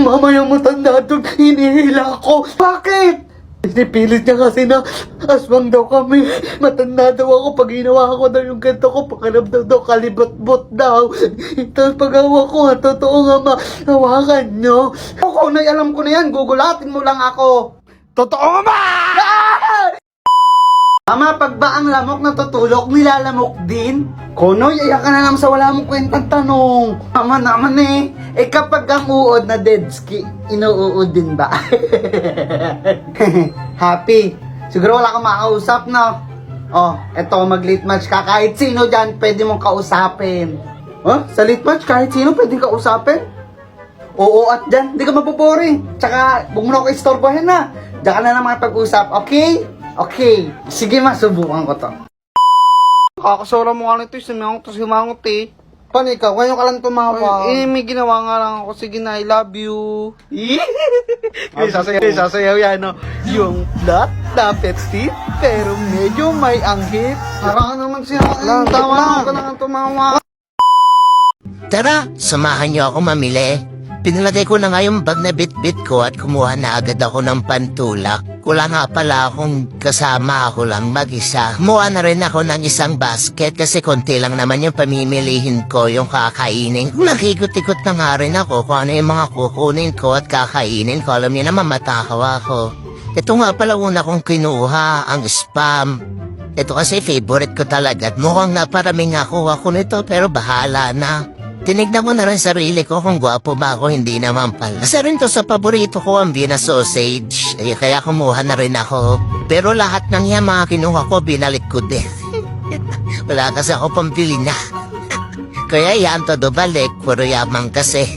Mamayang matanda doon, hinihila ako. Bakit? Pinipilit niya kasi na aswang daw kami. Matanda daw ako. Pag ginawa ko daw yung ganito ko, pakiramdam daw kalibot-bot daw. Tapos pag hawak ko, totoo nga hawakan nyo. Ako, alam ko na yan. Gugulatin mo lang ako. Totoo nga ba? Mama, pag ba ang lamok natutulog, nilalamok din? Konoy, iyak ka na naman sa wala mong kwentang tanong. Mama naman eh. Kapag ang uod na deadski, inuuod din ba? Happy. Siguro wala kang makausap, no? Oh, eto, mag-late match ka. Kahit sino dyan, pwede mong kausapin. Huh? Sa late match, kahit sino pwede kausapin? Oo, at dyan, hindi ka mapuboring. Tsaka, huwag mo na ako istorbohin na. Diyan ka na lang makipag-usap, okay? Okay. Sige, masubukan ko to. Kakasura mo ka nito, simangot eh. Paano ikaw? Ngayon ka lang tumawa. May ginawa nga lang ako. Sige na, I love you. Sasayaw yan, no? Yung flat na petit, pero medyo may anghit. Parang naman siya. Tawa ka lang tumawa. Tara, samahan niyo ako mamili. Pinalagay ko na nga yung bag na bit-bit ko at kumuha na agad ako ng pantulak. Wala nga pala akong kasama, ako lang mag-isa. Kumuha na rin ako ng isang basket kasi konti lang naman yung pamimilihin ko, yung kakainin. Nakikot-ikot na nga rin ako kung ano yung mga kukunin ko at kakainin ko. Alam niyo naman matakaw ako. Ito nga pala una kong kinuha, ang Spam. Ito kasi favorite ko talaga at mukhang naparaming ako nito pero bahala na. Tinignan ko na rin sarili ko kung gwapo ba ako, hindi naman pala. Kasi rin to sa paborito ko ang Vienna sausage. Kaya kumuha na rin ako. Pero lahat ng yan mga kinuha ko, binalik ko din. Wala kasi ako pambili na. Kaya yan todo balik, puro yamang kasi.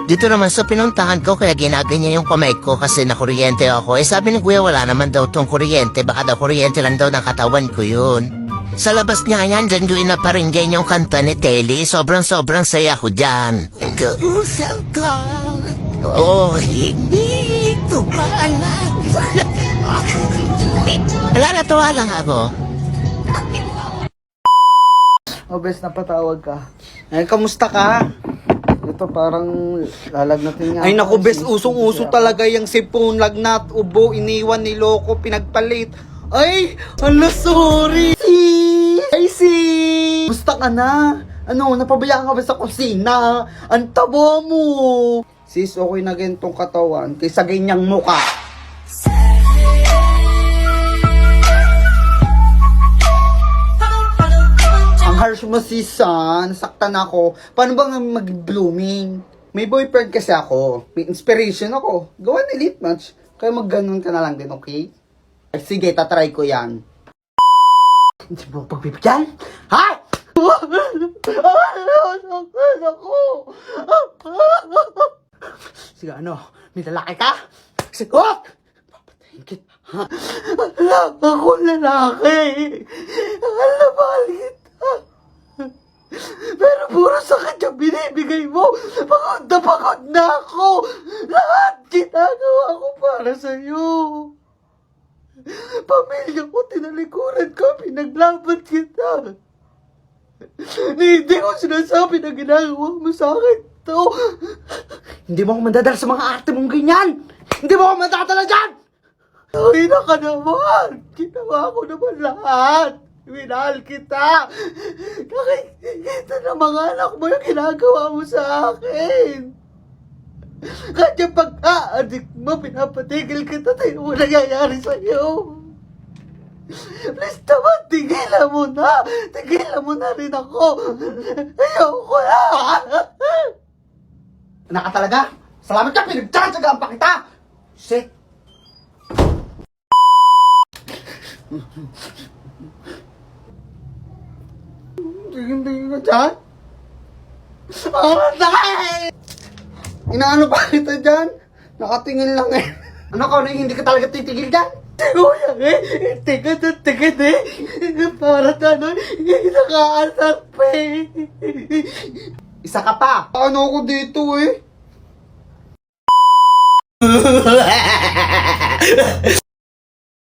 Dito naman sa pinuntahan ko, kaya ginaganyan yung kamay ko kasi nakuryente ako. Sabi ni kuya wala naman daw tong kuryente, baka daw kuryente lang daw ng katawan ko yun. Sa labas niya yan, dyan doon na paringgan yung kanta ni Telly. Sobrang saya ko dyan. Kausap ka, oh, hindi ko paalam. Wala, natuwa lang ako. Oh, bes, napatawag ka. Ay, kamusta ka? Ito parang lalagnatin nga. Ay, naku, bes, usong-uso talaga yung sipon. Lagnat, ubo, iniwan, niloko, pinagpalit. Ay, ala, sorry. Ay, sis! Gusta ka na? Ano, napabayaan ka ba sa kusina? Ang tabo mo! Sis, okay na gantong katawan kaysa ganyang muka. Ang harsh mo, sis, nasaktan ako. Paano ba nga mag-blooming? May boyfriend kasi ako. May inspiration ako. Gawa ng elite match. Kaya mag-ganon ka na lang din, okay? Ay, sige, tatry ko yan. Hindi mo pagbibigyan? Ha? Sige, ano? May lalaki ka? Sigot! Papatayin kita. Alam ako lalaki. Alam, mahal kita. Pero puro sakit yung binibigay mo. Pagod na ako. Lahat ginagawa ko para sa'yo. Pamilya ko, tinalikuran ko, pinaglaban kita. Hindi ko sinasabi na ginagawa mo sa akin to. Hindi mo ako mandadala sa mga arte mong ganyan. Hindi mo ako mandadala dyan. Ay, na ka naman. Ginawa ko naman lahat. Minahal kita. Nakikita na mga anak mo yung ginagawa mo sa akin. Kahit yung pagka-addict mo, pinapatigil kita, tayo mo nangyayari sa'yo. Please naman, tigilan mo na. Tigilan mo na rin ako. Ayoko na. Anak ka talaga? Salamat ka, pinagtsatsagaan pa kita. Shit. Tingin-tingin ka dyan? Aray! Inaano pa kita dyan? Nakatingin lang eh. Ano ka, hindi ka talaga titigil dyan? Kuya eh, tigad eh. Para ano, nakaasar pa eh. Isa ka pa. Ano ako dito eh?